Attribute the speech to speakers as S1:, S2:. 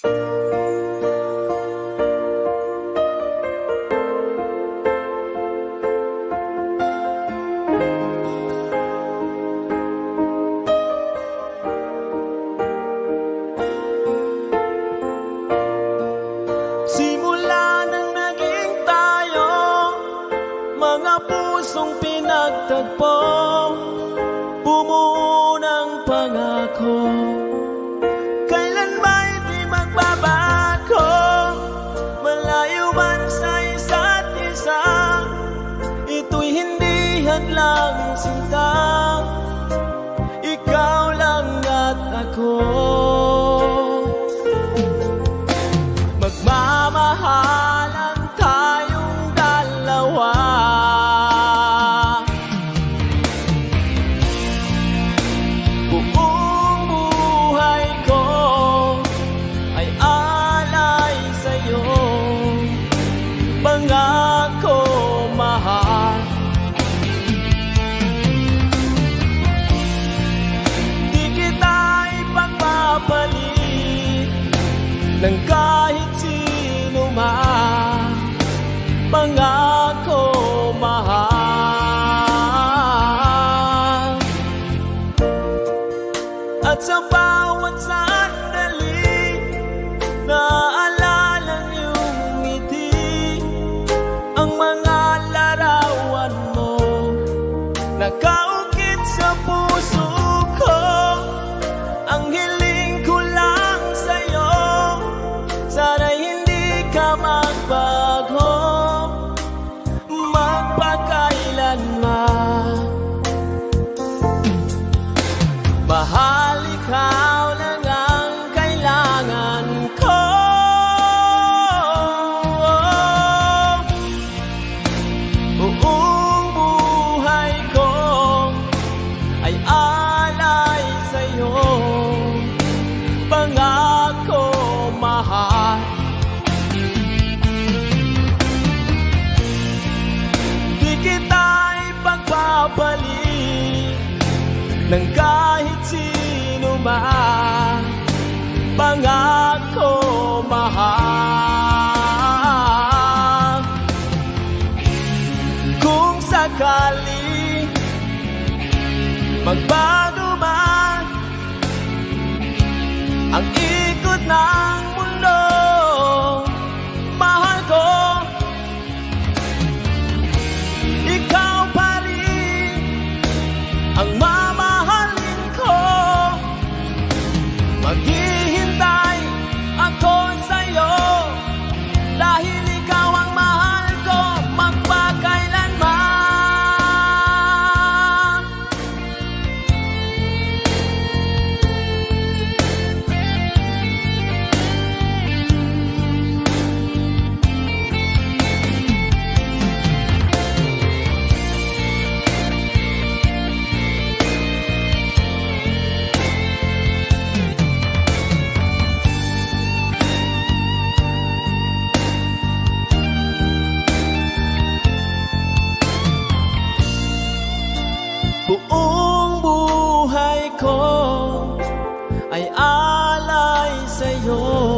S1: Simula nang naging tayo, mga pusong pinagtagpo, bumuo ng pangako, kailan ba'y di magbabago? Malayo man sa isa't isa, ito'y hindi hadlang sinta, ikaw lang at ako. Magmamahalan tayong dalawa, buong buhay ko ay alay sa'yo, pangako mahal. Di kita ipagpapalit ng kahit sino man, pangako mahal. At sa bawat sandali, naaalala niyong ngiti, ang mga larawan mo, nakaukit sa puso ko. Ang hiling ko lang sa'yo, sana'y hindi ka magbago, magpakailanman. Mahal, ikaw lang ang kailangan ko. Buong buhay ko ay alay sa'yo, pangako mahal. Di kita ipagpapalit ng kahit sino man, pangako mahal. Kung sakali magbago man ang ikot ng mundo, mahal ko, ikaw pa rin ang mamahalin ko. Maghihintay ako sa'yo, dahil ikaw ang mahal ko, magpakailanman. Buong buhay ko ay alay sa'yo,